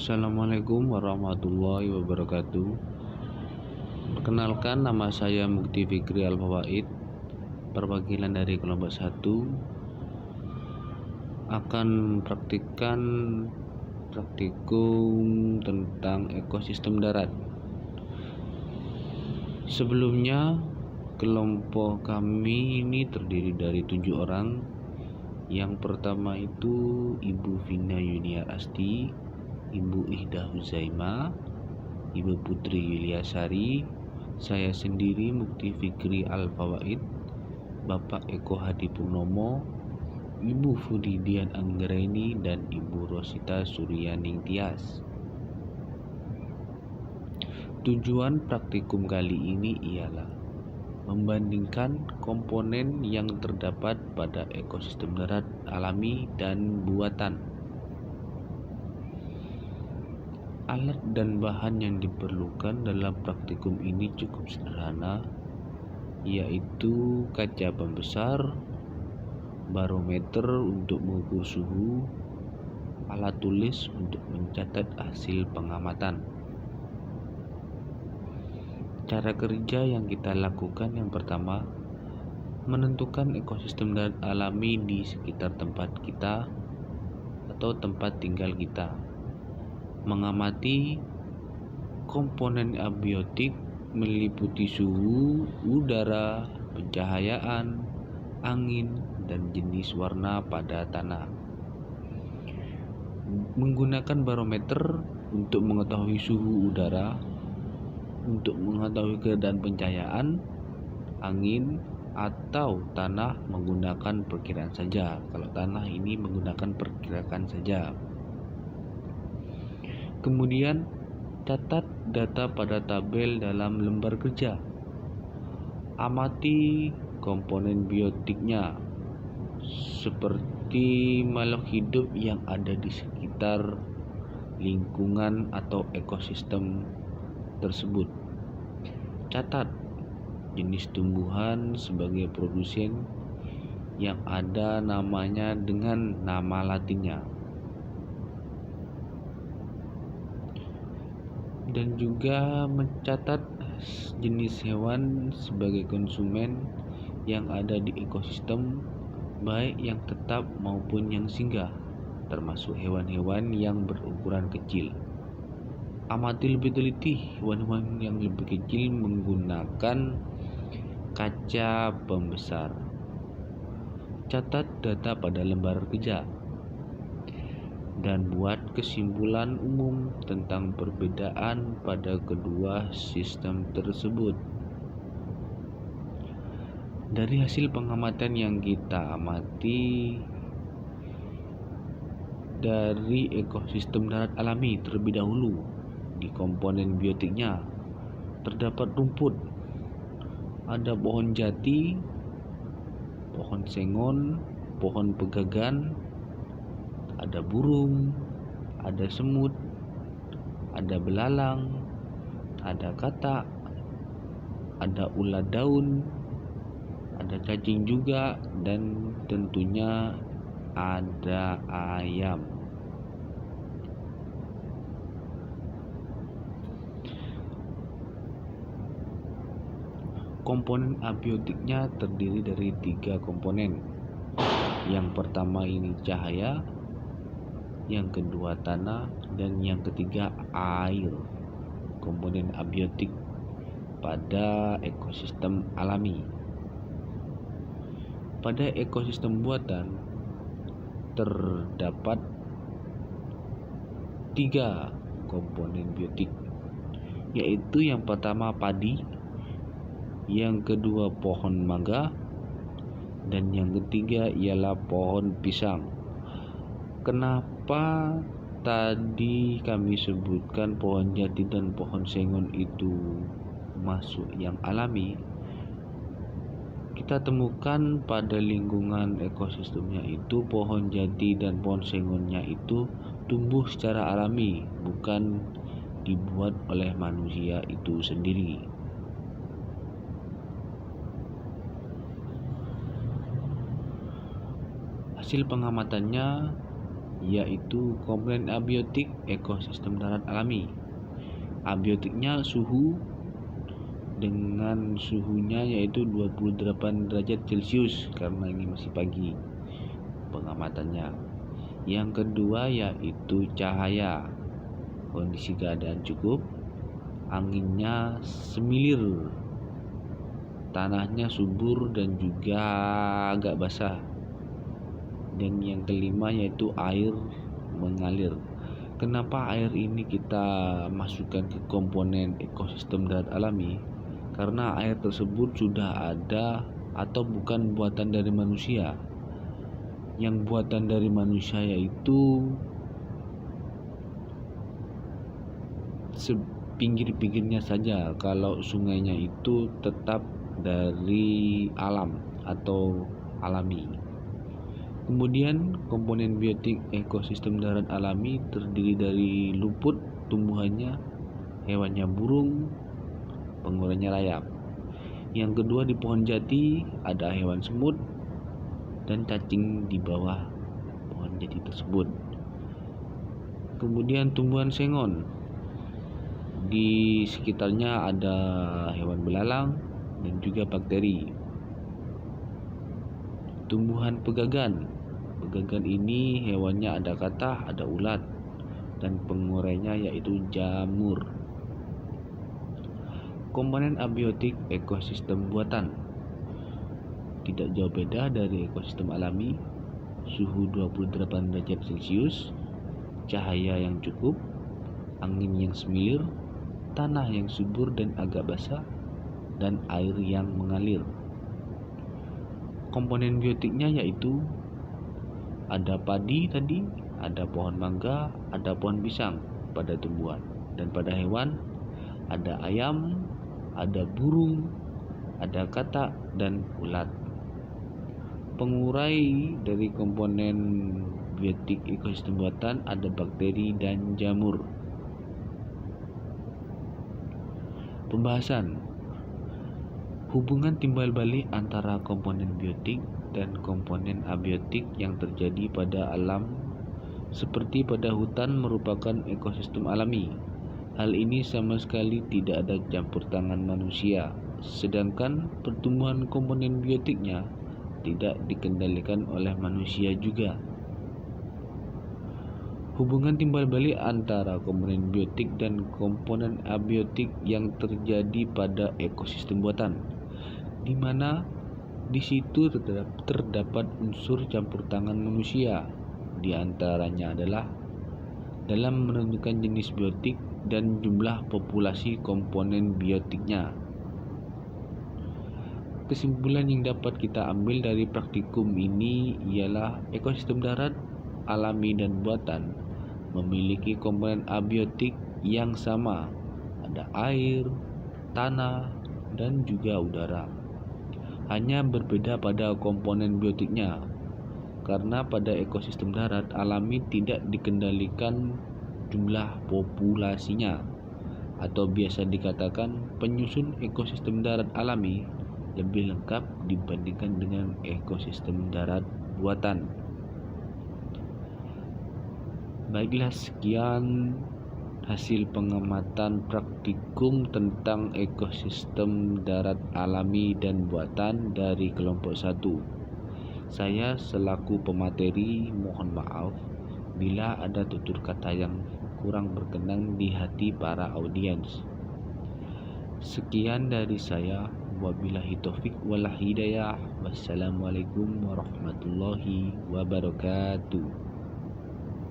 Assalamualaikum warahmatullahi wabarakatuh. Perkenalkan, nama saya Mukti Fikri Al-Fawaid, perwakilan dari kelompok 1, akan praktikum tentang ekosistem darat. Sebelumnya, kelompok kami ini terdiri dari 7 orang. Yang pertama itu Ibu Vina Yuniar Asti, Ibu Ihda Huzaima, Ibu Putri Yuliasari, saya sendiri Mukti Fikri Al-Fawaid, Bapak Eko Hadi Purnomo, Ibu Fudidian Anggraini, dan Ibu Rosita Suryaning Tias. Tujuan praktikum kali ini ialah membandingkan komponen yang terdapat pada ekosistem darat alami dan buatan. Alat dan bahan yang diperlukan dalam praktikum ini cukup sederhana, yaitu kaca pembesar, barometer untuk mengukur suhu, alat tulis untuk mencatat hasil pengamatan. Cara kerja yang kita lakukan yang pertama, menentukan ekosistem darat alami di sekitar tempat kita atau tempat tinggal kita. Mengamati komponen abiotik meliputi suhu, udara, pencahayaan, angin, dan jenis warna pada tanah. Menggunakan barometer untuk mengetahui suhu udara, untuk mengetahui keadaan pencahayaan, angin, atau tanah menggunakan perkiraan saja. Kalau tanah ini menggunakan perkiraan saja. Kemudian catat data pada tabel dalam lembar kerja. Amati komponen biotiknya, seperti makhluk hidup yang ada di sekitar lingkungan atau ekosistem tersebut. Catat jenis tumbuhan sebagai produsen yang ada namanya dengan nama latinnya, dan juga mencatat jenis hewan sebagai konsumen yang ada di ekosistem, baik yang tetap maupun yang singgah, termasuk hewan-hewan yang berukuran kecil. Amati lebih teliti hewan-hewan yang lebih kecil menggunakan kaca pembesar. Catat data pada lembar kerja dan buat kesimpulan umum tentang perbedaan pada kedua sistem tersebut. Dari hasil pengamatan yang kita amati dari ekosistem darat alami terlebih dahulu, di komponen biotiknya terdapat rumput, ada pohon jati, pohon sengon, pohon pegagan, ada burung, ada semut, ada belalang, ada katak, ada ulat daun, ada cacing juga, dan tentunya ada ayam. Komponen abiotiknya terdiri dari 3 komponen. Yang pertama ini cahaya, yang kedua tanah, dan yang ketiga air. Komponen abiotik pada ekosistem alami. Pada ekosistem buatan terdapat 3 komponen biotik, yaitu yang pertama padi, yang kedua pohon mangga, dan yang ketiga ialah pohon pisang. Kenapa tadi kami sebutkan pohon jati dan pohon sengon itu masuk yang alami? Kita temukan pada lingkungan ekosistemnya itu pohon jati dan pohon sengonnya itu tumbuh secara alami, bukan dibuat oleh manusia itu sendiri. Hasil pengamatannya yaitu komponen abiotik ekosistem darat alami. Abiotiknya suhu dengan suhunya yaitu 28 derajat Celcius karena ini masih pagi pengamatannya. Yang kedua yaitu cahaya, kondisi keadaan cukup, anginnya semilir, tanahnya subur dan juga agak basah. Dan yang kelima yaitu air mengalir. Kenapa air ini kita masukkan ke komponen ekosistem darat alami? Karena air tersebut sudah ada atau bukan buatan dari manusia. Yang buatan dari manusia yaitu sepinggir-pinggirnya saja. Kalau sungainya itu tetap dari alam atau alami. Kemudian komponen biotik ekosistem darat alami terdiri dari luput, tumbuhannya, hewannya burung, pengurainya rayap. Yang kedua di pohon jati ada hewan semut dan cacing di bawah pohon jati tersebut. Kemudian tumbuhan sengon, di sekitarnya ada hewan belalang dan juga bakteri. Tumbuhan pegagan ini hewannya ada katah, ada ulat, dan pengurainya yaitu jamur. Komponen abiotik ekosistem buatan tidak jauh beda dari ekosistem alami, suhu 28 derajat Celcius, cahaya yang cukup, angin yang semilir, tanah yang subur dan agak basah, dan air yang mengalir. Komponen biotiknya yaitu ada padi tadi, ada pohon mangga, ada pohon pisang pada tumbuhan, dan pada hewan ada ayam, ada burung, ada katak dan ulat. Pengurai dari komponen biotik ekosistem buatan ada bakteri dan jamur. Pembahasan hubungan timbal balik antara komponen biotik dan komponen abiotik yang terjadi pada alam seperti pada hutan merupakan ekosistem alami. Hal ini sama sekali tidak ada campur tangan manusia, sedangkan pertumbuhan komponen biotiknya tidak dikendalikan oleh manusia juga. Hubungan timbal balik antara komponen biotik dan komponen abiotik yang terjadi pada ekosistem buatan, di mana di situ terdapat unsur campur tangan manusia. Di antaranya adalah dalam menentukan jenis biotik dan jumlah populasi komponen biotiknya. Kesimpulan yang dapat kita ambil dari praktikum ini ialah ekosistem darat, alami dan buatan memiliki komponen abiotik yang sama, ada air, tanah, dan juga udara. Hanya berbeda pada komponen biotiknya, karena pada ekosistem darat alami tidak dikendalikan jumlah populasinya, atau biasa dikatakan penyusun ekosistem darat alami lebih lengkap dibandingkan dengan ekosistem darat buatan. Baiklah, sekian hasil pengamatan praktikum tentang ekosistem darat alami dan buatan dari kelompok 1. Saya selaku pemateri mohon maaf bila ada tutur kata yang kurang berkenan di hati para audiens. Sekian dari saya, wabillahi taufik wal hidayah. Wassalamualaikum warahmatullahi wabarakatuh.